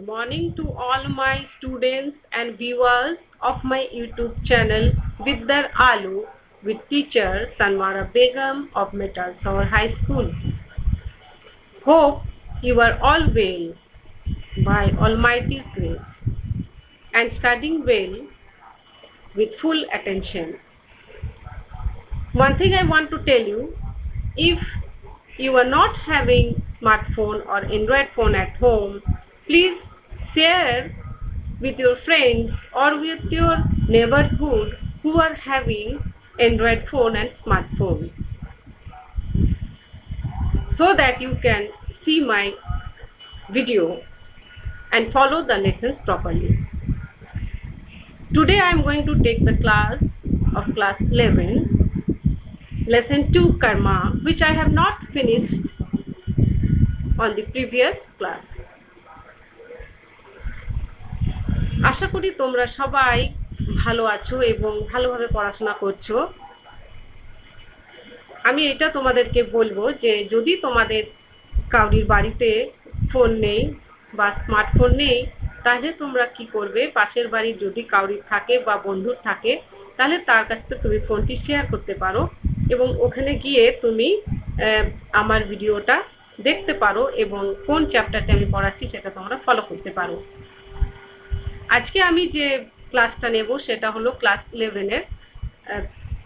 Good morning to all my students and viewers of my YouTube channel Vidyar Alu with teacher Sanwara Begum of Metalsaur High School. Hope you are all well by Almighty's grace and studying well with full attention. One thing I want to tell you, if you are not having smartphone or Android phone at home, please share with your friends or with your neighborhood who are having Android phone and smartphone, so that you can see my video and follow the lessons properly. Today I am going to take the class of class 11, lesson 2 karma, which I have not finished on the previous class. আশা করি তোমরা সবাই ভালো আছো এবং ভালোভাবে পড়াশোনা করছো। আমি এটা তোমাদেরকে বলবো যে যদি তোমাদের কাউরির বাড়িতে ফোন নেই বা স্মার্টফোন নেই, তাহলে তোমরা কি করবে, পাশের বাড়ির যদি কাউরির থাকে বা বন্ধুর থাকে, তাহলে তার কাছ থেকে তুমি ফোনটি শেয়ার করতে পারো এবং ওখানে গিয়ে তুমি আমার ভিডিওটা দেখতে পারো এবং কোন চ্যাপ্টারটা আমি পড়াচ্ছি সেটা তোমরা ফলো করতে পারো। আজকে আমি যে ক্লাসটা নেব সেটা হলো ক্লাস 11-এর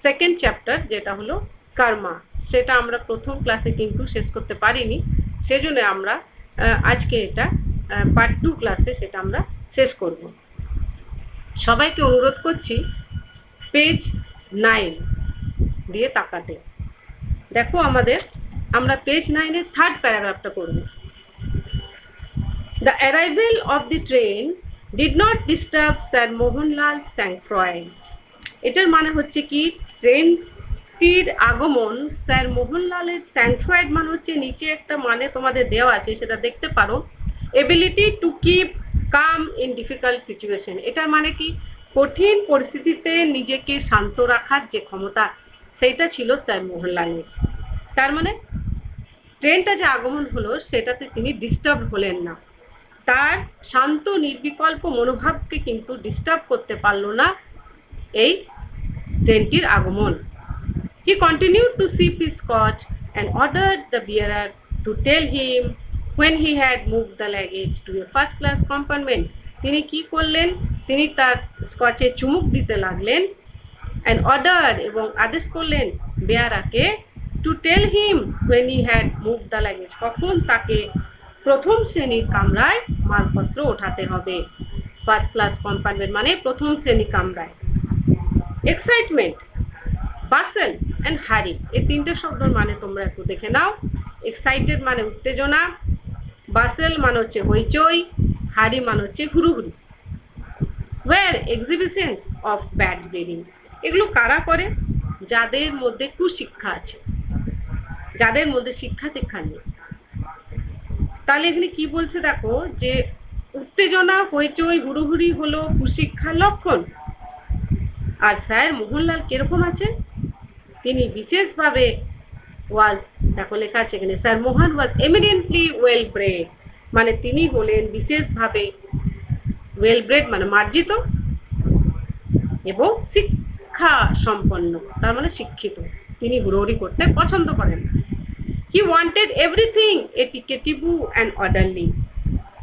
সেকেন্ড চ্যাপ্টার, যেটা হলো কর্মা। সেটা আমরা প্রথম ক্লাসে কিন্তু শেষ করতে পারিনি, সেজন্য আমরা আজকে এটা পার্ট 2 ক্লাসে সেটা আমরা শেষ করব। সবাইকে অনুরোধ করছি পেজ 9 দিয়ে তাকাতে। দেখো আমরা পেজ 9-এর থার্ড প্যারাগ্রাফটা করব। The arrival of the train did not disturb Sir Mohanlal sang-froid. এটার মানে হচ্ছে কি, ট্রেনটির আগমন স্যার মোহনলালের sang-froid মানে হচ্ছে নিচে একটা মানে তোমাদের দেওয়া আছে, সেটা দেখতে পারো, ability to keep calm in difficult situation. এটার মানে কি, কঠিন পরিস্থিতিতে নিজেকে শান্ত রাখার যে ক্ষমতা, সেইটা ছিল স্যার মোহনলালের। তার মানে ট্রেনটা যে আগমন হলো সেটাতে তিনি ডিস্টার্ব হলেন না, তার শান্ত নির্বিকল্প মনোভাবকে কিন্তু ডিস্টার্ব করতে পারলো না এই ট্রেনটির আগমন। He continued to sip his scotch and ordered the bearer to tell him when he had moved the luggage to a first class compartment. তিনি কি করলেন, তিনি তার স্কচে চুমুক দিতে লাগলেন and ordered এবং আদেশ করলেন বেয়ারাকে to tell him when he had moved the luggage, কখন তাকে প্রথম শ্রেণীর কামরায় মালপত্র ওঠাতে হবে। ফার্স্ট ক্লাস কম্পার্টমেন্ট মানে প্রথম শ্রেণী কামরায়। এক্সাইটমেন্ট, বাসেল অ্যান্ড হারি, এই তিনটে শব্দের মানে তোমরা একটু দেখে নাও। এক্সাইটেড মানে উত্তেজনা, বাসেল মানে হচ্ছে হইচই, হারি মানে হচ্ছে হুড়ুহুড়ি। Were exhibitions of bad breeding, এগুলো কারা করে, যাদের মধ্যে কুশিক্ষা আছে, যাদের মধ্যে শিক্ষা দীক্ষা নেই। তাহলে এখানে কি বলছে দেখো, যে উত্তেজনা, হইচই, হুড়ুহুড়ি হলো কুশিক্ষার লক্ষণ। আর স্যার মোহনলাল কিরকম আছেন, তিনি বিশেষভাবে দেখো লেখা আছে এখানে, স্যার মোহন ওয়াজ এমিনেন্টলি ওয়েল ব্রেড, মানে তিনি হলেন বিশেষভাবে ওয়েল ব্রেড মানে মার্জিত এবং শিক্ষা সম্পন্ন, তার মানে শিক্ষিত। তিনি হুড়োহুড়ি করতে পছন্দ করেন না। He wanted everything equitable and orderly.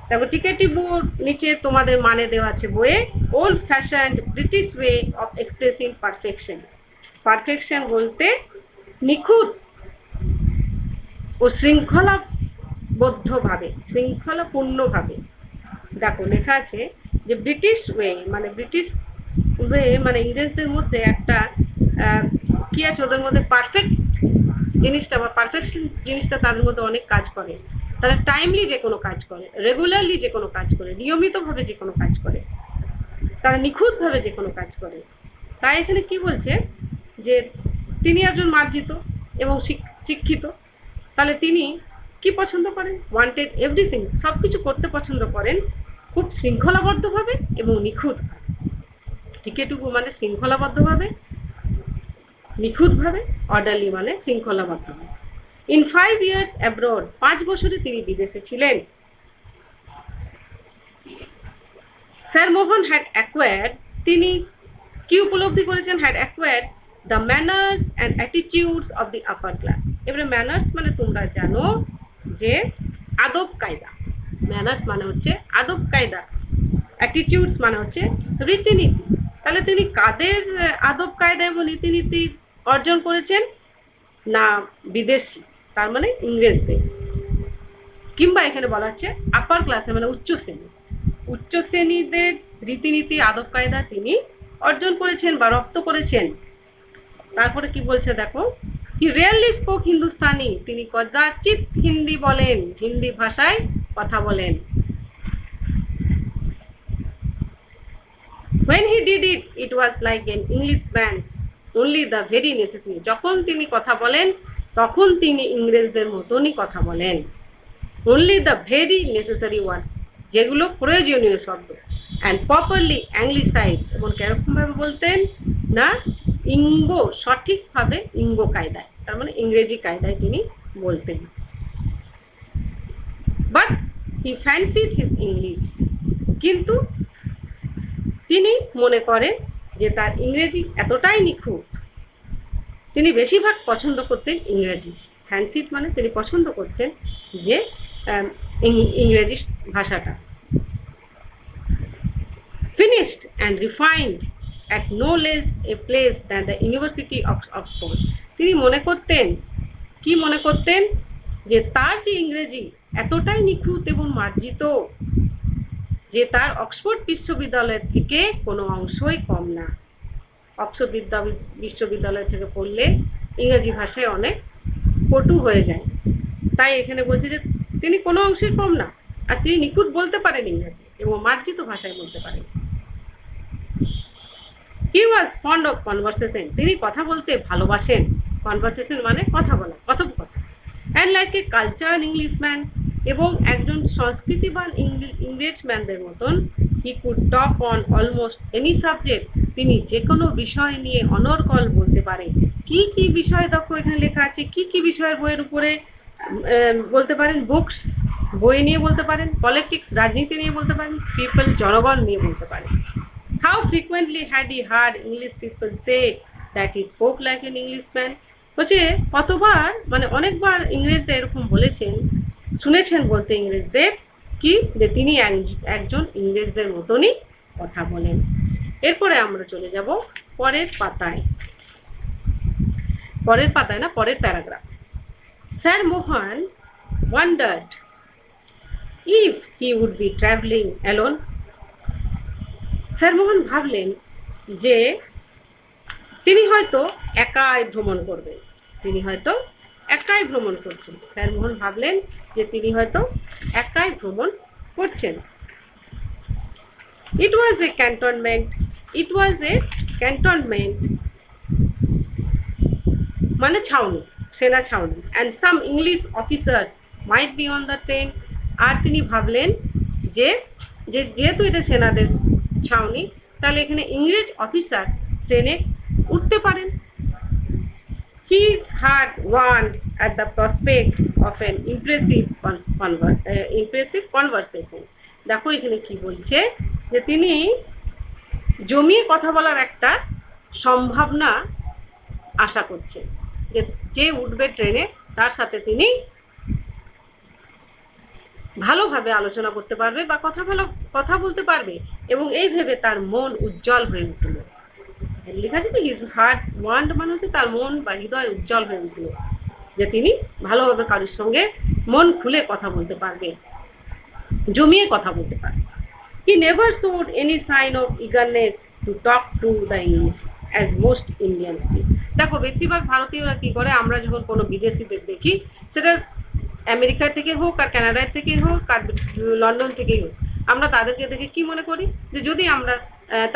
দেখো টিকেটিবুর নিচে তোমাদের মানে দেওয়া আছে বইয়ে, old fashioned British way of expressing perfection. Perfection বলতে নিখুঁত ও শৃঙ্খলাবদ্ধভাবে, শৃঙ্খলাপূর্ণভাবে। দেখো লেখা আছে যে ব্রিটিশ ওয়ে মানে ইংরেজদের মধ্যে একটা কি আছে, ওদের মধ্যে পারফেক্ট জিনিসটা বা পারফেকশন জিনিসটা তাদের মধ্যে অনেক কাজ করে। তারা টাইমলি যে কোনো কাজ করে, রেগুলারলি যে কোনো কাজ করে, নিয়মিতভাবে যে কোনো কাজ করে, তারা নিখুঁতভাবে যে কোনো কাজ করে। তাই এখানে কি বলছে যে তিনি একজন মার্জিত এবং শিক্ষিত, তাহলে তিনি কি পছন্দ করেন, ওয়ান্টেড এভরিথিং, সব কিছু করতে পছন্দ করেন খুব শৃঙ্খলাবদ্ধভাবে এবং নিখুঁতভাবে। টিকেটুকু মানে শৃঙ্খলাবদ্ধভাবে, নিখুঁতভাবে, অর্ডারলি মানে শৃঙ্খলাবদ্ধভাবে। ইন 5 years abroad, 5 বছরে তিনি বিদেশে ছিলেন। স্যার মোহন হ্যাড অ্যাকোয়ার্ড, তিনি কি উপলব্ধি করেছেন? Had acquired the manners and attitudes of the upper class. এবারে ম্যানার্স মানে তোমরা জানো যে আদব কায়দা, ম্যানার্স মানে হচ্ছে আদব কায়দা, অ্যাটিটিউডস মানে হচ্ছে রীতিনীতি। তাহলে তিনি কাদের আদব কায়দা এবং রীতিনীতি অর্জন করেছেন? না বিদেশি, তার মানে ইংরেজদের, কিংবা এখানে বলা হচ্ছে আপার ক্লাসে মানে উচ্চ শ্রেণী, উচ্চ শ্রেণীদের রীতিনীতি আদব কায়দা তিনি অর্জন করেছেন বা রপ্ত করেছেন। তারপরে কি বলছে দেখো, হি রিয়েলি স্পোক হিন্দুস্তানি, তিনি কদাচিৎ হিন্দি বলেন, হিন্দি ভাষায় কথা বলেন। When he did it, it was like an Englishman's, only the very necessary. যখন তিনি কথা বলেন তখন তিনি ইংরেজদের মতনই কথা বলেন। Only the very necessary word, যেগুলো প্রয়োজনীয় শব্দ, and properly anglicized, এবং কিরকম ভাবে বলতেন? না সঠিকভাবে ইঙ্গো কায়দায়, তার মানে ইংরেজি কায়দায় তিনি বলতেন। But he fancied his English, কিন্তু তিনি মনে করেন যে তার ইংরেজি এতটাই নিখুঁত, তিনি বেশিরভাগ পছন্দ করতেন ইংরেজি। ফ্যান্সিড মানে তিনি পছন্দ করতেন যে ইংরেজি ভাষাটা। Finished and refined at no less a place than the University of Oxford. তিনি মনে করতেন, কি মনে করতেন? যে তার যে ইংরেজি এতটাই নিখুঁত এবং মার্জিত যে তার অক্সফোর্ড বিশ্ববিদ্যালয়ের থেকে কোনো অংশই কম না। অক্সফোর্ড বিশ্ববিদ্যালয় থেকে পড়লে ইংরেজি ভাষায় অনেক পটু হয়ে যায়, তাই এখানে বলছে যে তিনি কোনো অংশেই কম না, আর তিনি নিখুঁত বলতে পারেন ইংরেজি এবং মার্জিত ভাষায় বলতে পারেন। He was fond of conversation, তিনি কথা বলতে ভালোবাসেন। কনভারসেশন মানে কথা বলা, কথোপকথন। And like a cultured Englishman, এবং একজন সংস্কৃতিবান ইংরেজম্যানদের মতন he could talk on almost any subject, তিনি যে কোনো বিষয় নিয়ে অনর্গল বলতে পারেন। কি কি বিষয় দেখো এখানে লেখা আছে, কি কি বিষয়ের বইয়ের উপরে বলতে পারেন? বুকস, বই নিয়ে বলতে পারেন, পলিটিক্স, রাজনীতি নিয়ে বলতে পারেন, পিপল, জনগণ নিয়ে বলতে পারেন। How frequently had he heard English people say that he spoke like an Englishman? হচ্ছে কতবার, মানে অনেকবার ইংরেজরা এরকম বলেছেন, শুনেছেন বলতে ইংরেজদের কি, যে তিনি একজন ইংরেজদের মতনই কথা বলেন। এরপরে আমরা চলে যাব পরের পাতায়, পরের paragraph. Sir Mohan wondered if he would be traveling alone. Sir Mohan ভাবলেন যে তিনি হয়তো একাই ভ্রমণ করবেন, তিনি হয়তো একাই ভ্রমণ করছেন। স্যার মোহন ভাবলেন যে তিনি হয়তো একাই ভ্রমণ করছেন। It was a cantonment, মানে ছাউনি, সেনা ছাউনি, and some English officers might be on the train. আর তিনি ভাবলেন যে যেহেতু এটা সেনাদের ছাউনি, তাহলে এখানে ইংরেজ অফিসার ট্রেনে উঠতে পারেন। His heart warmed at the prospect of an impressive conversation. দেখো এখানে কি বলছে, যে তিনি জমিয়ে কথা বলার একটা সম্ভাবনা আশা করছেন, যে উঠবে ট্রেনে তার সাথে তিনি ভালোভাবে আলোচনা করতে পারবে বা কথা বলতে পারবে, এবং এই ভেবে তার মন উজ্জ্বল হয়ে উঠল। লেখা আছে হিজ হার্ট ওয়ান্ড, মানে হচ্ছে তার মন বা হৃদয় উজ্জ্বল হয়ে উঠল, যে তিনি ভালোভাবে কারোর সঙ্গে মন খুলে কথা বলতে পারবে, জমিয়ে কথা বলতে পারবে। He never showed any sign of eagerness to talk to the English as most Indians do. দেখো বেশিরভাগ ভারতীয়রা কি করে, আমরা যখন কোনো বিদেশিদের দেখি, সেটা আমেরিকা থেকে হোক আর কানাডার থেকে হোক আর লন্ডন থেকেই হোক, আমরা তাদেরকে দেখে কি মনে করি, যে যদি আমরা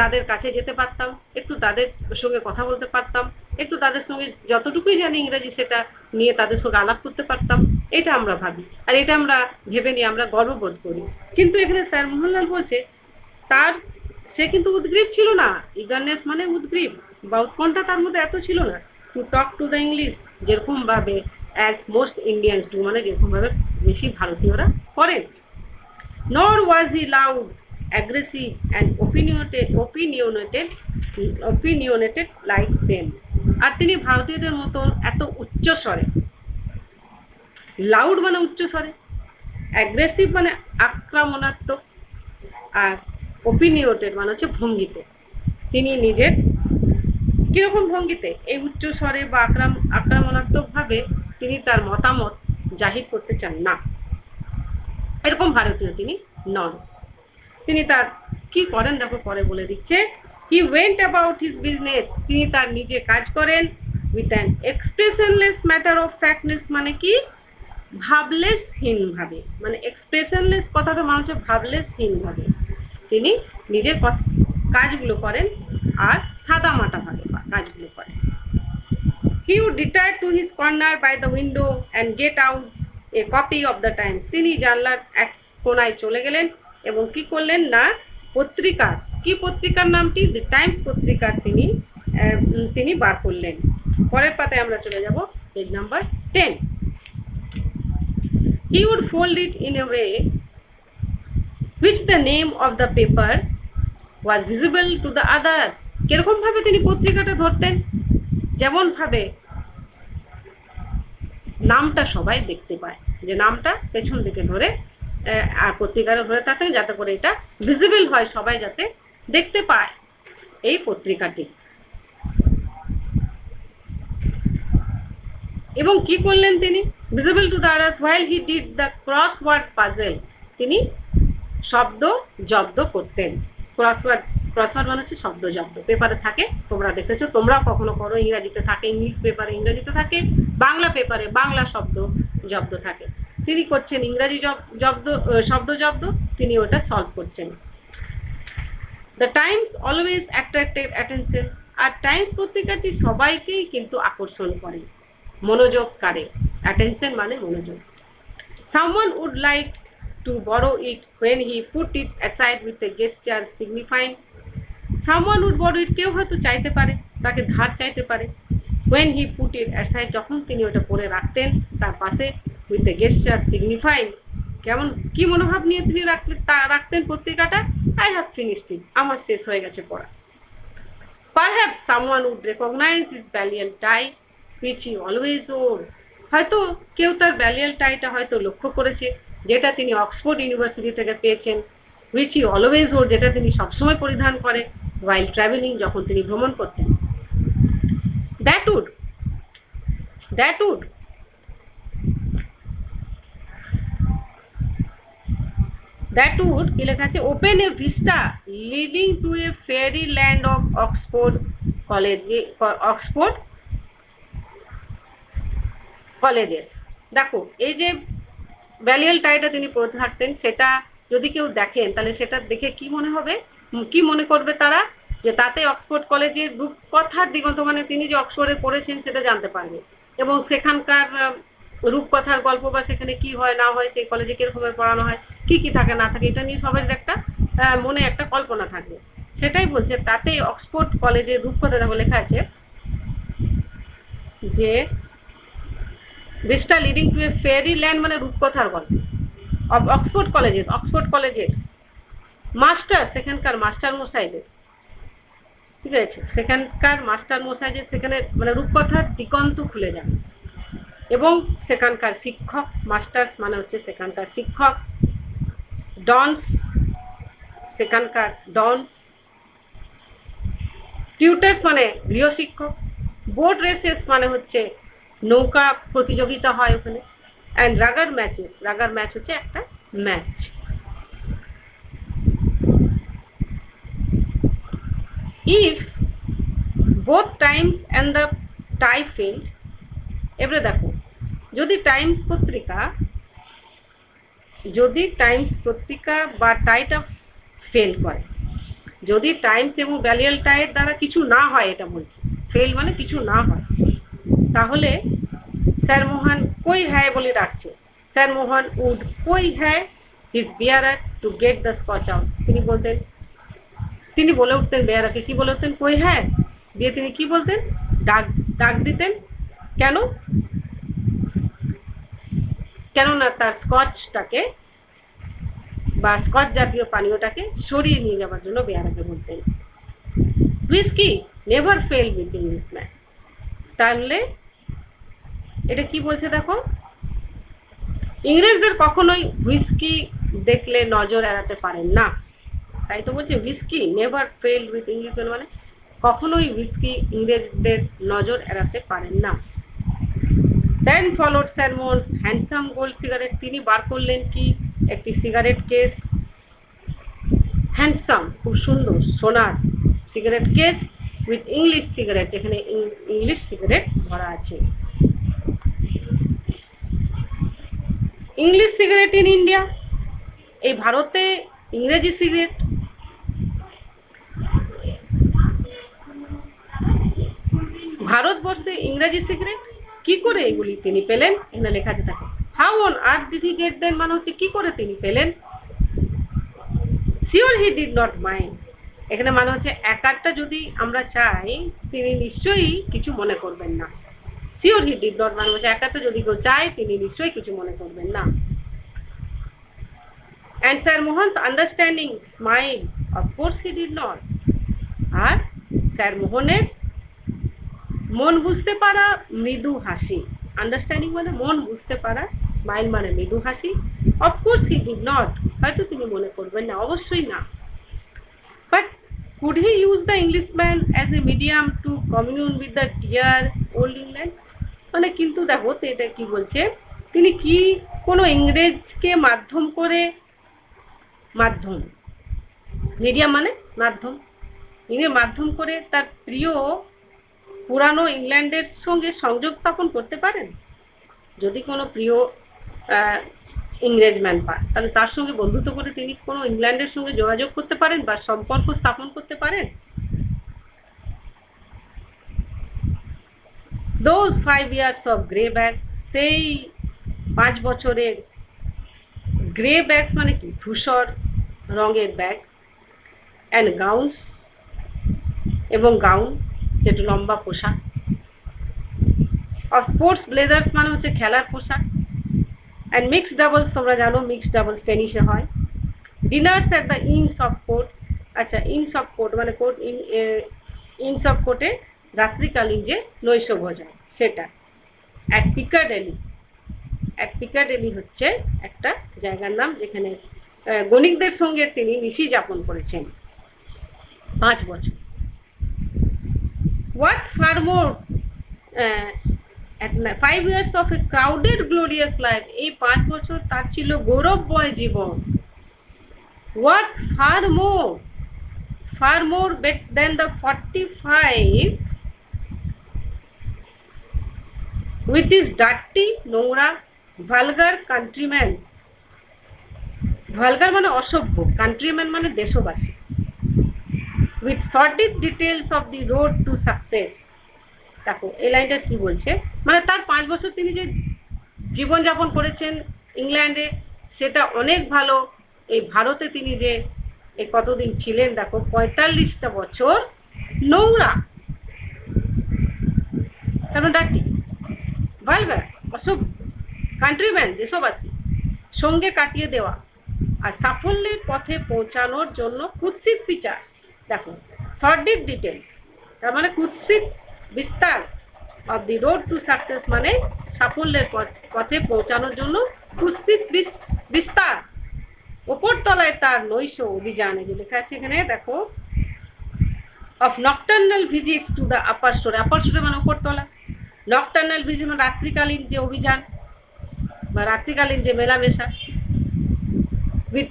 তাদের কাছে যেতে পারতাম, একটু তাদের সঙ্গে কথা বলতে পারতাম, একটু তাদের সঙ্গে যতটুকুই জানি ইংরেজি সেটা নিয়ে তাদের সঙ্গে আলাপ করতে পারতাম, এটা আমরা ভাবি, আর এটা আমরা ভেবে নিয়ে আমরা গর্ববোধ করি। কিন্তু এখানে স্যার মোহনলাল বলছে সে কিন্তু উদ্গ্রীব ছিল না। ইগারনেস মানে উদ্গ্রীব বা উৎকণ্ঠা তার মধ্যে এত ছিল না। To talk to the English, যেরকম ভাবে অ্যাজ মোস্ট ইন্ডিয়ানস ডু, মানে যেরকম ভাবে বেশি ভারতীয়রা করেন। Nor was he loud aggressive and opinionated like them. আর তিনি ভারতীয়দের মতন এত উচ্চ স্বরে, লাউড মানে উচ্চ স্বরে, অ্যাগ্রেসিভ মানে আক্রমণাত্মক, আর ওপিনিয়টেড মানে হচ্ছে ভঙ্গিতে। তিনি নিজের কিরকম ভঙ্গিতে, এই উচ্চ স্বরে বা আক্রমণাত্মকভাবে তিনি তার মতামত জাহির করতে চান না, এরকম ভারতীয় তিনি নন। তিনি তার কি করেন দেখো, পরে বলে দিচ্ছে। He went about his business, তিনি তার নিজে কাজ করেন। With an expressionless matter of ফ্যাক্টনেস মানে কি, ভাবলেসহীন ভাবে, মানে এক্সপ্রেশনলেস কথাটা মানে হচ্ছে ভাবলেসহীন ভাবে তিনি নিজের কাজগুলো করেন আর সাদামাটা ভাবে কাজগুলো করেন। He would retire to his corner by the window and get out a copy of the Times, তিনি জানলার এক কোনায় চলে গেলেন এবং কি করলেন না, পত্রিকার, কি পত্রিকার নামটি, দ্য টাইমস পত্রিকার তিনি বার করলেন। পরের পাতায় আমরা চলে যাব, page number 10। He would fold it in a way which the name of the paper was visible to the others, কিরকম ভাবে তিনি পত্রিকাটা ধরতেন, যেমন ভাবে নামটা সবাই দেখতে পায়, যে নামটা পেছন দিকে ধরে আর পত্রিকাটা ধরে থাকেন, যাতে করে এটা ভিজিবল হয়, সবাই যাতে দেখতে পায় এই পত্রিকাটি। এবং কি করলেন তিনি, visible to the others while he did the crossword puzzle, তিনি শব্দ জব্দ করতেন। ক্রসওয়ার্ড মানে হচ্ছে শব্দ জব্দ, পেপারে থাকে, তোমরা দেখেছো, তোমরা কখনো করো, ইংরাজিতে থাকে, ইংলিশ পেপারে ইংরাজিতে থাকে, বাংলা পেপারে বাংলা শব্দ জব্দ থাকে। তিনি করছেন ইংরাজি শব্দ জব্দ, তিনি ওটা সলভ করছেন। The Times always attracted attention, আর টাইমস পত্রিকাটি সবাইকেই কিন্তু আকর্ষণ করে, মনোযোগ কারে, অ্যাটেনশন মানে মনোযোগ। Someone would like to borrow it when he put it aside with a gesture signifying, someone would borrow it, কেউ হয়তো চাইতে পারে, তাকে ধার চাইতে পারে, when he put it aside, যখন তিনি ওটা পরে রাখতেন তার পাশে, with a gesture signifying, কেমন কি মনোভাব নিয়ে তিনি রাখতেন পত্রিকাটা, I have finished it, আমার শেষ হয়ে গেছে পড়া। Perhaps someone would recognize his balliol tie which he always wore, হয়তো কেউ তার ব্যালিয়াল টাইটা হয়তো লক্ষ্য করেছে, যেটা তিনি অক্সফোর্ড ইউনিভার্সিটি থেকে পেয়েছেন, which he always wore, যেটা তিনি সবসময় পরিধান করে, while traveling, যখন তিনি ভ্রমণ করতেন। that would কি লেখা আছে, open a vista leading to a fairy land of Oxford colleges। দেখো, এই যে ব্যালিয়াল টাইটা তিনি পরে থাকতেন, সেটা যদি কেউ দেখেন তাহলে সেটা দেখে কি মনে হবে, কি মনে করবে তারা, যে তাতে অক্সফোর্ড কলেজের রূপকথার দিগন্ত, মানে তিনি যে অক্সফোর্ডে পড়েছেন সেটা জানতে পারবে, এবং সেখানকার রূপকথার গল্প বা সেখানে কি হয় না হয়, সেই কলেজে কিরকমভাবে পড়ানো হয়, কি কি থাকে না থাকে, এটা নিয়ে সবাই একটা মনে একটা কল্পনা থাকবে। সেটাই বলছে, তাতে অক্সফোর্ড কলেজের রূপকথা দেখো লেখা আছে যে vista leading to A fairy land, মানে রূপকথার গল্প অফ অক্সফোর্ড কলেজের মাস্টার, সেখানকার মাস্টার মশাইদের, ঠিক আছে, সেখানকার মাস্টার মশাইদের সেখানে মানে রূপকথার দিগন্ত খুলে যায়, এবং সেখানকার শিক্ষক, মাস্টার্স মানে হচ্ছে সেখানকার শিক্ষক, ডনস সেখানকার ডনস, টিউটার্স মানে গৃহশিক্ষক, বোট রেসেস মানে হচ্ছে নৌকা প্রতিযোগিতা হয় ওখানে, অ্যান্ড রাগার ম্যাচ হচ্ছে একটা match. If both times and the tie failed, এবারে দেখো, যদি টাইমস পত্রিকা বা টাইটা ফেল করে, যদি টাইমস এবং ব্যালিয়াল টাইয়ের দ্বারা কিছু না হয়, এটা বলছে ফেল মানে কিছু না হয়, তাহলে স্যার মোহন কই হ্যায় বলে ডাকছে, স্যার মোহন উড কই হ্যায় his bearer to get the Scotch out, তিনি বলে উঠতেন বেয়ারাকে, কি বলে উঠতেন, কই হ্যায় দিয়ে তিনি কি বলতেন, ডাক দিতেন, কেননা তার স্কচটাকে বা স্কচ জাতীয় পানীয়টাকে সরিয়ে নিয়ে যাওয়ার জন্য বেয়ারাকে বলতেন। Whisky never fail with Englishman. তাহলে এটা কি বলছে দেখো, ইংরেজদের কখনোই হুইস্কি দেখলে নজর এড়াতে পারেন না। তাই তো বলছে whisky never fail with Englishman, মানে কখনোই হুইস্কি ইংরেজদের নজর এড়াতে পারেন না। Then followed sir Mohan's handsome gold cigarette. তিনি বার করলেন কি, একটি সিগারেট কেস, হ্যান্ডসাম খুব সুন্দর সোনার cigarette case with English cigarette, যেখানে ইংলিশ সিগারেট ভরা আছে। ইংলিশ সিগারেট ইন ইন্ডিয়া, এই ভারতে ইংরেজি সিগারেট। ভারতবর্ষে ইংরেজি সিগারেট কি করে এগুলি তিনি পেলেন, এখানে লেখা আছে দেখো, how on earth did he get then, মানে হচ্ছে কি করে তিনি পেলেন। Sure he did not mind, এখানে মানে হচ্ছে একারটা যদি আমরা চাই তিনি নিশ্চয়ই কিছু মনে করবেন না। শিওর হি ডিড নট মানে হচ্ছে একারটা যদি কেউ চায় তিনি নিশ্চয়ই কিছু মনে করবেন না। And Sir Mohan's understanding smile, of course he did not. আর স্যার মোহনের মন বুঝতে পারা মৃদু হাসি, আন্ডারস্ট্যান্ডিং মানে মন বুঝতে পারা, স্মাইল মানে মৃদু হাসি, অফকোর্স হি ডিড নট, হয়তো তিনি মনে করবেন না, অবশ্যই না। But could he use the Englishman as a medium to commune with the dear old England, মানে কিন্তু দেখো তো এটা কি বলছে, তিনি কি কোনো ইংরেজকে মাধ্যম করে, মাধ্যম মিডিয়াম মানে মাধ্যম, ইংরেজ মাধ্যম করে তার প্রিয় পুরানো ইংল্যান্ডের সঙ্গে সংযোগ স্থাপন করতে পারেন। যদি কোনো প্রিয় ইংরেজম্যান পান তাহলে তার সঙ্গে বন্ধুত্ব করে তিনি কোনো ইংল্যান্ডের সঙ্গে যোগাযোগ করতে পারেন বা সম্পর্ক স্থাপন করতে পারেন। Those 5 years of grey bags, সেই 5 বছরের গ্রে ব্যাগস মানে কি, ধূসর রঙের ব্যাগ, অ্যান্ড গাউন্স এবং গাউন যেটা লম্বা পোশাক, আর স্পোর্টস ব্লেজার্স মানে হচ্ছে খেলার পোশাক, অ্যান্ড মিক্সড ডাবলস, তোমরা জানো মিক্সড ডাবলস টেনিসে হয়। Diners at the ins of court, আচ্ছা ইনস অফ কোর্ট মানে কোর্ট, ইনস অফ কোর্টে রাত্রিকালীন যে নৈশ ভোজন সেটা। অ্যাট পিকাডেলি, অ্যাট পিকাডেলি হচ্ছে একটা জায়গার নাম যেখানে গণিকদের সঙ্গে তিনি নিশি যাপন করেছেন 5 বছর। What far more at 5 years of a crowded glorious life, এই 5 বছর তার ছিল গৌরবময় জীবন। What far more than the 45 with his dirty, নোংরা, vulgar countrymen, vulgar মানে অসভ্য, countrymen মানে দেশবাসী, with sordid details of the road to success। দেখো এই লাইনটা কি বলছে, মানে তার 5 বছর তিনি যে জীবনযাপন করেছেন ইংল্যান্ডে সেটা অনেক ভালো। এই ভারতে তিনি যে এই কতদিন ছিলেন দেখো 45টা বছর, নোংরা, কারণ ডাটি, ভালগার, অসভ্য, কান্ট্রিম্যান, দেশবাসী সঙ্গে কাটিয়ে দেওয়া, আর সাফল্যের পথে পৌঁছানোর জন্য কুৎসিত বিচার। দেখো সর্ডিড ডিটেল তার মানে কুৎসিত বিস্তার, of the road to success মানে সাফল্যের পথে পৌঁছানোর জন্য কুৎসিত বিস্তার, ওপরতলায় তার নৈশ অভিযান, এই যে লেখা আছে এখানে দেখো, of nocturnal visits to the upper স্টোরে, আপার স্টোরে মানে ওপরতলা, নকটার্নাল ভিজিট মানে রাত্রিকালীন যে অভিযান বা রাত্রিকালীন যে মেলামেশা, উইথ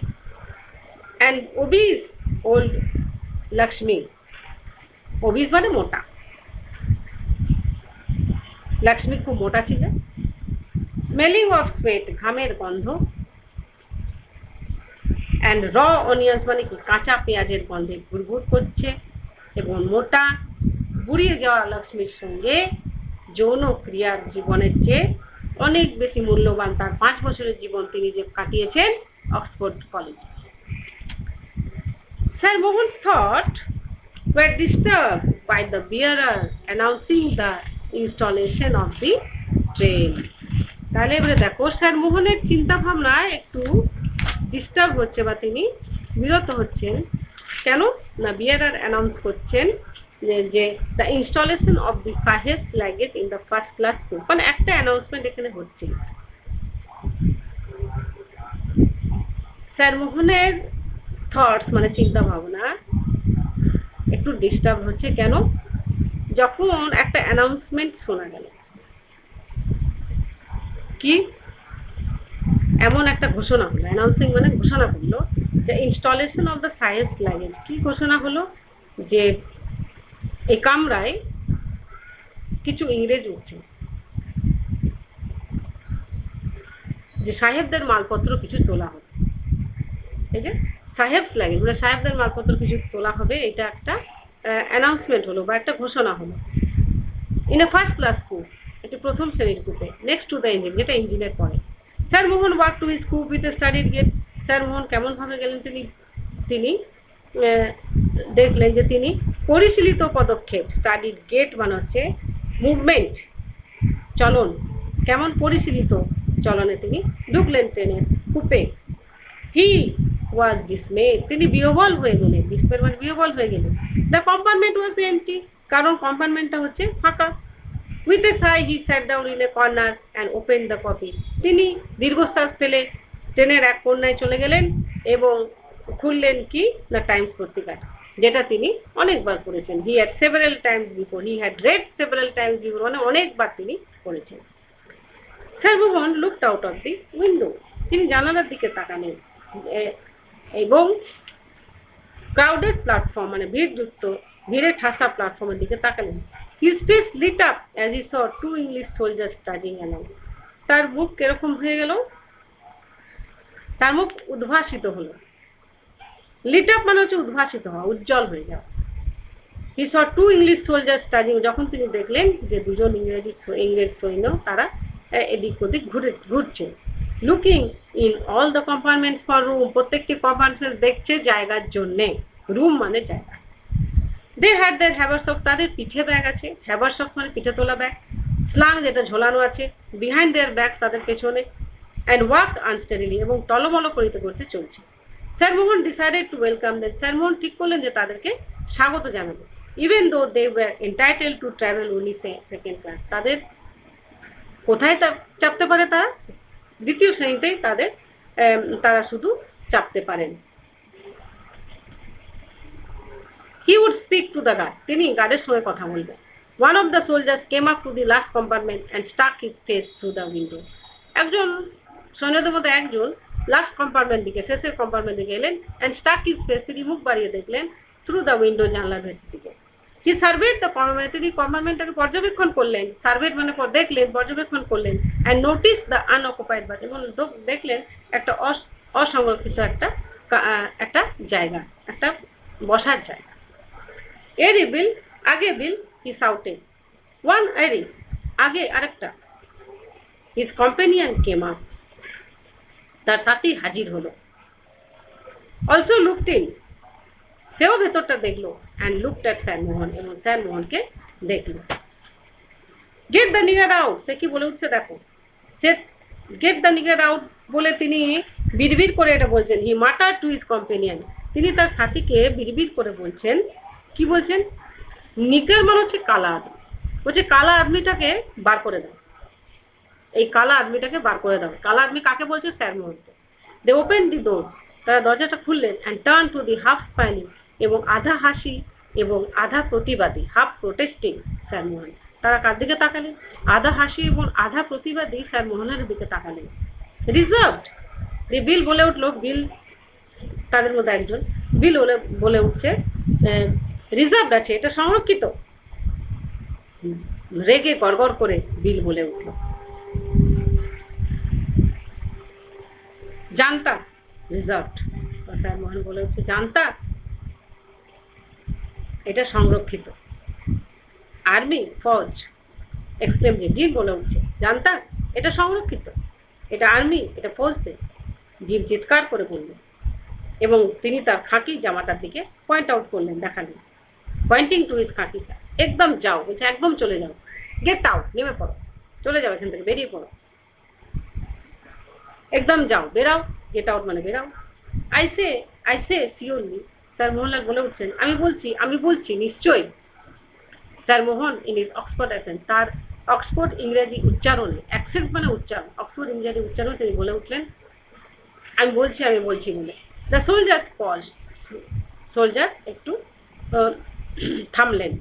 অ্যান্ড ওবিস ওল্ড লক্ষ্মী, ওবিস মানে মোটা, লক্ষ্মী খুব মোটা ছিল। স্মেলিং অফ সোয়েট, ঘামের গন্ধ, অ্যান্ড র অনিয়ন্স মানে কি, কাঁচা পেঁয়াজের গন্ধে ঘুরঘুর করছে, এবং মোটা বুড়িয়ে যাওয়া লক্ষ্মীর সঙ্গে যৌন ক্রিয়ার জীবনের চেয়ে অনেক বেশি মূল্যবান তার 5 বছরের জীবন তিনি যে কাটিয়েছেন অক্সফোর্ড কলেজে। Sir Mohan's thoughts were disturbed by the bearer announcing the installation of the train. তাহলে এবারে দেখো স্যার মোহনের চিন্তা ভাবনা একটু ডিস্টার্ব হচ্ছে বা তিনি বিরত হচ্ছেন কেন না বিয়ারার অ্যানাউন্স করছেন যে the installation of the sahib's luggage in the first class school, মানে একটা অ্যানাউন্সমেন্ট এখানে হচ্ছে। স্যার মোহনের থটস মানে চিন্তা ভাবনা একটু ডিস্টার্ব হচ্ছে কেন, যখন একটা অ্যানাউন্সমেন্ট শোনা গেল, কি এমন একটা ঘোষণা হলো, অ্যানাউন্সিং মানে ঘোষণা করলো যে installation of the science luggage. কি ঘোষণা হলো যে এই কামরায় কিছু ইংরেজ উঠছে, যে সাহেবদের মালপত্র কিছু তোলা হবে। এই যে সাহেবস লাগেজ মানে সাহেবদের মালপত্র কিছু তোলা হবে, এটা একটা অ্যানাউন্সমেন্ট হলো বা একটা ঘোষণা হলো। In a first class school, এটি প্রথম শ্রেণীর কূপে, নেক্সট টু দ্য ইঞ্জিন, যেটা ইঞ্জিনের পরে। Sir Mohan walk to his coupe with a studied gait. Sir Mohan কেমনভাবে গেলেন, তিনি দেখলেন যে তিনি পরিশীলিত পদক্ষেপ, স্টাডিড গেট মানে হচ্ছে মুভমেন্ট, চলন, কেমন পরিশীলিত চলনে তিনি ঢুকলেন ট্রেনের কূপে। হি ওয়াজ ডিসমেড, তিনি বিহ্বল হয়ে গেলেন, ডিসমেড মানে বিহ্বল হয়ে গেলেন। দ্য কম্পার্টমেন্ট ওয়াজ এমটি, কারণ কম্পার্টমেন্টটা হচ্ছে ফাঁকা। With a sigh he sat down in a corner and open the copy, তিনি দীর্ঘশ্বাস ফেলে ট্রেনের এক কোণায় চলে গেলেন এবং খুললেন কি না টাইমস পত্রিকাটা, যেটা তিনি অনেকবার পড়েছেন। He had several Times before, he had red several Times before, মানে অনেকবার তিনি পড়েছেন। Sir Mohan looked out of the window, তিনি জানালার দিকে তাকালেন এবং ক্রাউডেড প্ল্যাটফর্ম মানে ভিড়ে ঠাসা প্ল্যাটফর্মের দিকে তাকালেন। His face lit up as he saw two English soldiers standing aloud, তার মুখ কিরকম হয়ে গেল, তার মুখ উদ্ভাসিত হলো। লিট আপ মানে হচ্ছে উদ্ভাসিত হওয়া, উজ্জ্বল হয়ে যাওয়া। হি saw two English soldiers studying, যখন তিনি দেখলেন যে দুজন ইংরেজ সৈন্য তারা এদিক ওদিক ঘুরছে। Looking in all the compartments for room, প্রত্যেকটি কম্পার্টমেন্ট দেখছে জায়গার জন্যে, রুম মানে জায়গা। দে হ্যাড দেয়ার হ্যাভারসক্স, তাদের পিঠে ব্যাগ আছে, হ্যাভারসক্স মানে পিঠে তোলা ব্যাগ, স্লাং যেটা ঝোলানো আছে, বিহাইন্ড দেয়ার ব্যাগস তাদের পেছনে, অ্যান্ড ওয়াকড আনস্টেডিলি, এবং টলমল করতে চলছে। Sir Mohan decided to welcome them, sir Mohan ঠিক করলেন যে তাদেরকে স্বাগত জানাবে। Even though they were entitled to travel only second class, তাদের কোথায় চাপতে পারে, তারা দ্বিতীয় শ্রেণীতেই তারা শুধু চাপতে পারেন। He would speak to the guard, তিনি গার্ডের সঙ্গে কথা বলবেন। One of the soldiers came up to the last compartment and stuck his face through the window, একজন সৈন্যদের মধ্যে একজন লাস্ট কম্পার্টমেন্ট দিকে, শেষের কম্পার্টমেন্ট দিকে এলেন, and stuck his face, তিনি মুখ বাড়িয়ে দেখলেন, through the window, জানলার ভেতর দিকে। He surveyed the compartment, তিনি কম্পার্টমেন্টটাকে পর্যবেক্ষণ করলেন, সার্ভেড মানে দেখলেন, পর্যবেক্ষণ করলেন, and noticed the unoccupied berth, এবং দেখলেন একটা অসংরক্ষিত একটা জায়গা, একটা বসার জায়গা। এরি বিল, আগে বিল, হি শাউটেড, ওয়ান এরি, আগে আরেকটা। হিজ কম্পেনিয়ন কেম আপ, তার সাথী হাজির হলো। অলসো লুকড ইন, সেও ভেতরটা দেখলো, অ্যান্ড লুকড অ্যাট স্যার মোহন, এবং স্যার মোহনকে দেখলো। গেট দ্য নিগার আউট, সে কি বলে উঠছে দেখো, সে গেট দ্য নিগার আউট বলে তিনি বিড়বিড় করে এটা বলছেন। হি মাটার টু হিজ কম্পেনিয়ন, তিনি তার সাথীকে বিড়বিড় করে বলছেন, কি বলছেন, নিগার মানে হচ্ছে কালা আদমি, বলছে কালা আদমিটাকে বার করে দাও, এই কালা আদমিটাকে বার করে দাও। কালা আদমি কাকে বলছে, স্যার মোহনকে। দে ওপেন দি ডোর, তারা দরজাটা খুললেন, and turn to the half smiling, এবং আধা হাসি এবং আধা প্রতিবাদী, হাফ প্রোটেস্টিং স্যার মোহন। তারা কার দিকে তাকালেন, আধা হাসি এবং আধা প্রতিবাদী স্যার মোহনের দিকে তাকালেন। রিজার্ভড, বিল বলে উঠলো, বিল তাদের মধ্যে একজন, বিল বলে উঠছে রিজার্ভড আছে, এটা সংরক্ষিত। রেগে গড়গড় করে বিল বলে উঠল, জানতা রিজার্ভড, স্যার মোহন বলে উঠছে জানতা এটা সংরক্ষিত। আর্মি, ফৌজ, এক্সক্লেম জিম বলে উঠছে জানতা এটা সংরক্ষিত, এটা আর্মি, এটা ফৌজদের। জিম চিৎকার করে বললেন এবং তিনি তার খাঁটি জামাটার দিকে পয়েন্ট আউট করলেন, দেখালেন, পয়েন্টিং টু হিজ খাঁটি। স্যার একদম যাও, বলছে একদম চলে যাও, গেট আউট, নেমে পড়ো, চলে যাও এখান থেকে, বেরিয়ে পড়ো, একদম যাও, বেরাও, গেট আউট মানে বেরাও। I say surely, sir Mohanlal বলে উঠছেন, আমি বলছি নিশ্চয়ই। Sir Mohan in is Oxford accent, তার অক্সফোর্ড ইংরেজি উচ্চারণে, অ্যাকসেন্ট মানে উচ্চারণ, অক্সফোর্ড ইংরেজি উচ্চারণে তিনি বলে উঠলেন, আমি বলছি বলে। দ্য সোলজার্স পজ, সোলজার একটু থামলেন,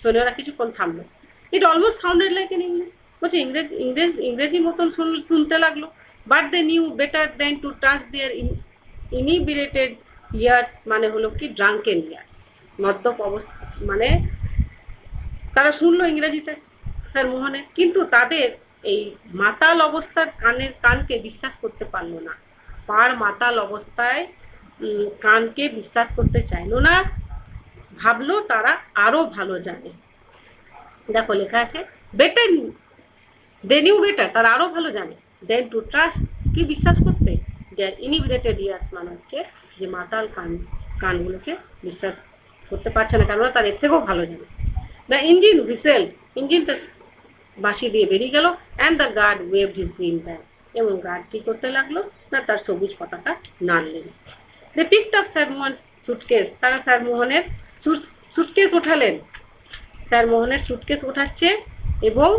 সৈন্যরা কিছুক্ষণ থামলেন। It almost sounded like in English, বলছে ইংরেজি মতন শুনতে লাগলো। But they knew better than to touch their inebriated years, মানে হলো কি ড্রাঙ্কেন ইয়ার্স, মদ্যপ অবস্থা, মানে তারা শুনলো ইংরেজিটা স্যার মোহনের, কিন্তু তাদের এই মাতাল অবস্থার কানকে বিশ্বাস করতে পারলো না। পার মাতাল অবস্থায় কানকে বিশ্বাস করতে চাইলো না, ভাবলো তারা আরো ভালো জানে। দেখো লেখা আছে বেটার, দে নিউ বেটার, তারা আরো ভালো জানে, দেন টু ট্রাস্ট, কি বিশ্বাস করতে, দেয়ার ইনিবিরেটেড ইয়ার্স, মানে হচ্ছে যে মাতাল কানগুলোকে বিশ্বাস করতে পারছে না, কেননা তার এর থেকেও ভালো জানে। দ্য ইঞ্জিন হুইসেল, ইঞ্জিনটা বাঁশি দিয়ে বেরিয়ে গেল, and the guard waved his green bag, এবং গার্ড কি করতে লাগলো না তার সবুজ পতাকা নাড়লেন। They picked up sir Mohan's suitcase, তারা স্যার মোহনের সুটকেস ওঠালেন, স্যার মোহনের সুটকেস ওঠাচ্ছে, এবং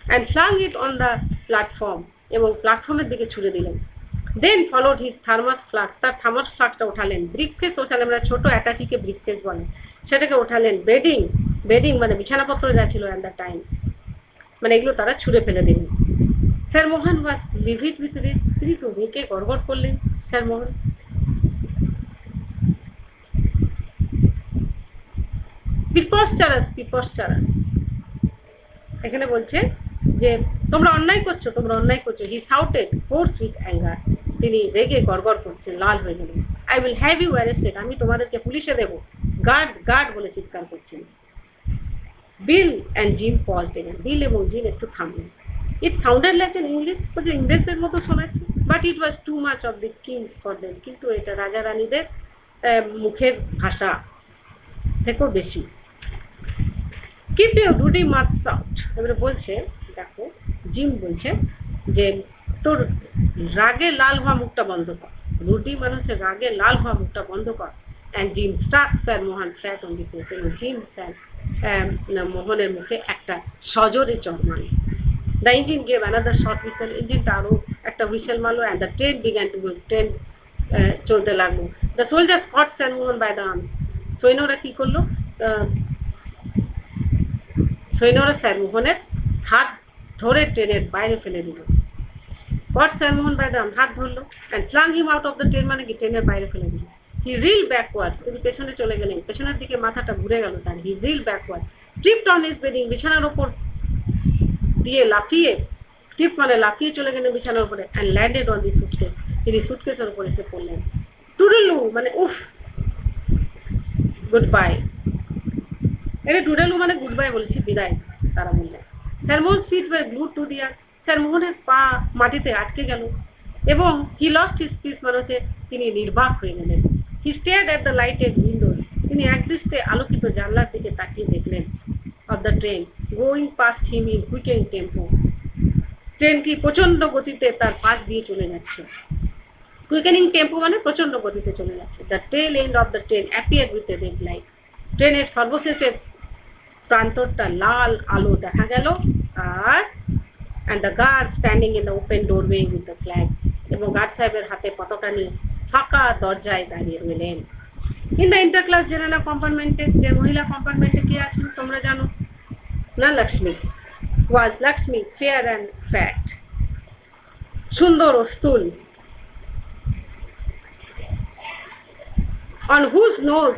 and flung it on the platform, এবং প্ল্যাটফর্মের দিকে ছুড়ে দিলেন। Then followed his thermos flask, তার থার্মাস ফ্লাস্কটা ওঠালেন। ব্রিফকেস ওঠালেন, আমরা ছোট অ্যাটাচিকে ব্রিফকেস বলে, সেটাকে ওঠালেন। বেডিং মানে বিছানাপত্র যা ছিল, অ্যান্ড দ্য টাইমস, মানে এগুলো তারা ছুঁড়ে ফেলে দিলেন। Sir Mohan was livid with rich, তিনি তো মেয়েকে গড়গড় করলেন স্যার মোহন। পিপসচারাস, এখানে বলছে যে তোমরা অন্যায় করছো। He shouted hoarse with anger, তিনি রেগে গড়গড় করছেন, লাল হয়ে গেলেন। I will have you arrested, আমি তোমাদেরকে পুলিশে দেবো। গার্ড বলে চিৎকার করছেন। Bill and Jim paused again, Bill এবং জিম একটু থামলেন। It sounded like an English, বলছে ইংরেজদের মতো শোনাচ্ছে, but it was too much of the kings for them, কিন্তু এটা রাজা রানীদের মুখের ভাষা থেকেও বেশি। কিপ ইউর রুডি মাউথস আউট, এবারে বলছে, দেখো জিম বলছে যে তোর রাগে লাল হওয়া মুখটা বন্ধ কর। রুডি মানে হচ্ছে রাগে লাল হওয়া মুখটা বন্ধ কর। And Jim stuck sir Mohan flat on the face, এবং জিম স্যার মোহনের মুখে একটা সজোরে চড় মারে। The engine gave another short whistle, ইঞ্জিনটা আরও একটা হুইসেল মারলো, and the train began to move, train চলতে লাগলো। The soldiers caught sir Mohan by the arms, সৈন্যরা কী করলো, সৈন্যরা স্যার মোহনের হাত ধরে ট্রেনের বাইরে ফেলে দিল। Caught sir Mohan by the arm, হাত ধরলো, and flung him out of the train, মানে কি ট্রেনের বাইরে ফেলে দিল। হি রিল ব্যাকওয়ার্ডস, তিনি পেছনে চলে গেলেন, পেছনের দিকে মাথাটা ঘুরে গেল তার। He reeled backward, tripped on his bedding, বিছানার ওপর দিয়ে লাফিয়ে, ট্রিপ মানে লাফিয়ে চলে গেলেন বিছানার উপরে, and landed on the suitcase, তিনি সুটকেসের উপর এসে পড়লেন। টুডেলু মানে উফ, গুড বাই, এটা টুডেলু মানে গুড বাই বলেছি, বিদায়, তারা বললেন। Sir Mohan's feet were glued to the earth, sir মোহনের পা মাটিতে আটকে গেল, এবং হি লস্ট হিজ স্পিচ, মানে হচ্ছে তিনি নির্বাক হয়ে গেলেন। He stared at the lighted windows, তিনি একদৃষ্টে আলোকিত জানলার দিকে তাকিয়ে দেখলেন। Of the train going past him in quickening tempo, train কি প্রচণ্ড গতিতে তার পাশ দিয়ে চলে যাচ্ছে। কুইকেনিং টেম্পো মানে প্রচণ্ড গতিতে চলে যাচ্ছে। The tail end of the train appear with a red light, ট্রেনের সর্বশেষের প্রান্তরটা লাল আলো দেখা গেল। আর and the guard standing in the open doorway with the flags, এবং গার্ড সাহেবের হাতে পতাকা নিয়ে ফাঁকা দরজায় দাঁড়িয়ে রইলেন। In the inter class general কম্পার্টমেন্টে, যে মহিলা কম্পার্টমেন্টে কে আছেন তোমরা জানো না, Lakshmi was Lakshmi fair and fat, সুন্দর ও স্থূল। On whose knows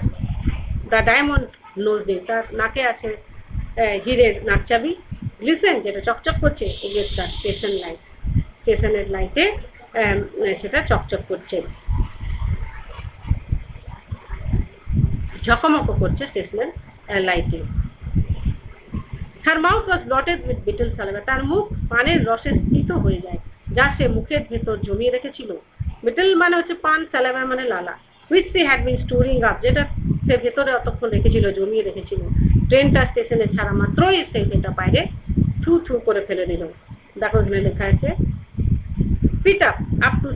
the diamond nose ring, তার নাকে আছে হীরের নাকচাবি। গ্লিসেন যেটা চকচক করছে, এগেন্স্ট দ্য স্টেশন লাইট, স্টেশনের লাইটে সেটা চকচক করছে, ঝকমক করছে স্টেশনের লাইটে। Her mouth was blotted with betel saliva, তার মুখ পানের রসে স্ফীত হয়ে যায়, যা সে মুখের ভেতর জমিয়ে রেখেছিল। বিটল মানে হচ্ছে পান, সালাইভা মানে লালা। Which she had been storing up, যেটা সে ভেতরে অতক্ষণ রেখেছিল, জমিয়ে রেখেছিল। ট্রেনটা স্টেশনে ছাড়া মাত্রই সে সেটা বাইরে থু থু করে ফেলে দিল। দেখো এখানে লেখা আছে স্পিড আপ টু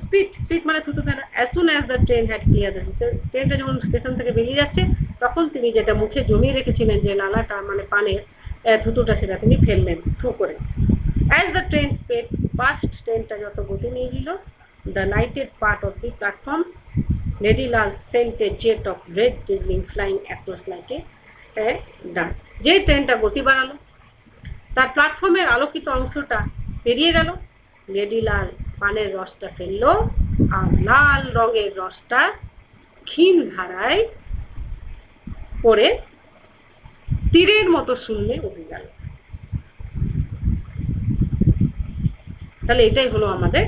স্পিড মানে থুতু ফেলা। As soon as the train had clear the ট্রেনটা যখন স্টেশন থেকে বেরিয়ে যাচ্ছে তখন তিনি যেটা মুখে জমিয়ে রেখেছিলেন যে লালাটা মানে পানের থুতুটা সেটা তিনি ফেললেন থু করে। As the train sped past ট্রেনটা যত গতি নিয়ে গেল the lighted part of the platform lady Lal sent a jet of red dazzling flying across like a dart. যে ট্রেনটা গতি বাড়ালো তার প্ল্যাটফর্মের আলোকিত অংশটা পেরিয়ে গেল, লেডি লাল পানের রসটা ফেললো আর লাল রঙের রসটা ক্ষীণ ধারায় পড়ে তীরের মতো শূন্যে উঠে গেল। তাহলে এটাই হলো আমাদের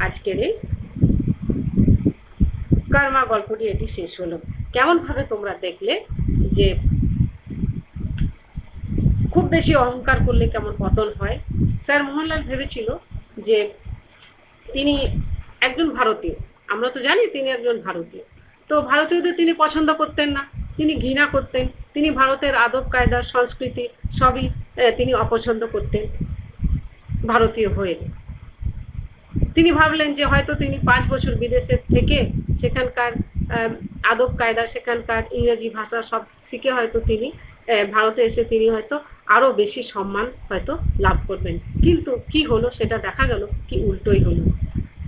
আজকের এই কর্মা গল্পটি, এটি শেষ হলো। কেমন ভাবে তোমরা দেখলে যে খুব বেশি অহংকার করলে কেমন পতন হয়। স্যার মোহনলাল ভেবেছিল যে তিনি একজন ভারতীয়, আমরা তো জানি তিনি একজন ভারতীয়, তো ভারতীয়দের তিনি পছন্দ করতেন না, তিনি ঘৃণা করতেন, তিনি ভারতের আদব কায়দা সংস্কৃতি সবই তিনি অপছন্দ করতেন ভারতীয় হয়ে। তিনি ভাবলেন যে হয়তো তিনি 5 বছর বিদেশে থেকে সেখানকার আদব কায়দা সেখানকার ইংরেজি ভাষা সব শিখে হয়তো তিনি ভারতে এসে তিনি হয়তো আরো বেশি সম্মান হয়তো লাভ করবেন। কিন্তু কি হলো সেটা দেখা গেল কি উল্টোই হলো।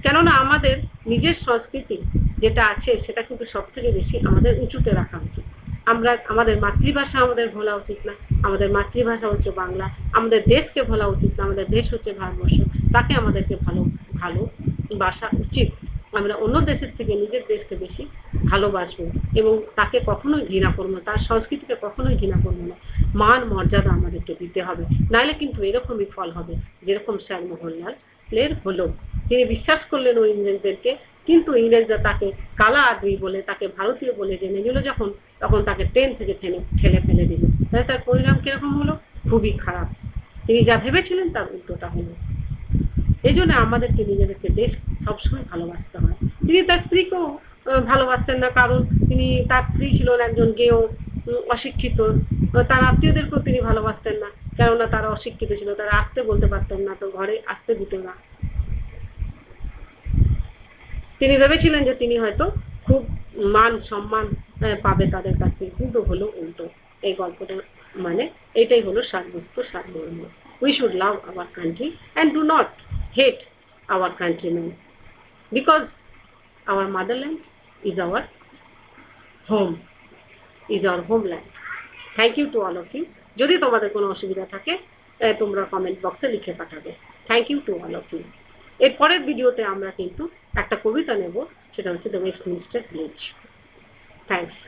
কেননা আমাদের নিজের সংস্কৃতি যেটা আছে সেটা কিন্তু সব থেকে বেশি আমাদের উঁচুতে রাখা উচিত। আমরা আমাদের মাতৃভাষা আমাদের ভোলা উচিত না, আমাদের মাতৃভাষা হচ্ছে বাংলা। আমাদের দেশকে ভোলা উচিত না, আমাদের দেশ হচ্ছে ভারতবর্ষ, তাকে আমাদেরকে ভালোবাসা উচিত। আমরা অন্য দেশের থেকে নিজের দেশকে বেশি ভালোবাসবো এবং তাকে কখনোই ঘৃণা করবো না, তার সংস্কৃতিকে কখনোই ঘৃণা করবো না। মান মর্যাদা আমাদেরকে দিতে হবে, নাহলে কিন্তু এরকমই ফল হবে যেরকম স্যার মোহনলালের হলো। তিনি বিশ্বাস করলেন ওই ইংরেজদেরকে, কিন্তু ইংরেজরা তাকে কালা আদমি বলে, তাকে ভারতীয় বলে জেনে নিল যখন, তখন তাকে ট্রেন থেকে ঠেলে ফেলে দিল। তাহলে তার পরিণাম কিরকম হলো? খুবই খারাপ। তিনি যা ভেবেছিলেন তার উল্টোটা হলো। এই জন্য আমাদেরকে নিজেদেরকে দেশ সবসময় ভালোবাসতে হয়। তিনি তার স্ত্রীকেও ভালোবাসতেন না, কারণ তিনি তার স্ত্রী ছিলেন একজন গেঁয়ো অশিক্ষিত। তার আত্মীয়দেরকেও তিনি ভালোবাসতেন না, কেননা তারা অশিক্ষিত ছিল, তারা আসতে বলতে পারতেন না, তো ঘরে আসতে দিত না। তিনি ভেবেছিলেন যে তিনি হয়তো খুব মান সম্মান পাবে তাদের কাছ থেকে, কিন্তু হলো উল্টো। এই গল্পটা মানে এটাই হলো সারবস্তু, সারমর্ম। We should love our country and do not hate our countrymen, because our motherland is our home, is our homeland. Thank you to all of you. যদি তোমাদের কোনো অসুবিধা থাকে তোমরা কমেন্ট বক্সে লিখে পাঠাবে। Thank you to all of you. এর পরের ভিডিওতে আমরা কিন্তু একটা কবিতা নেব, সেটা হচ্ছে দ্য ওয়েস্টমিনস্টার ব্রিজ। থ্যাংকস।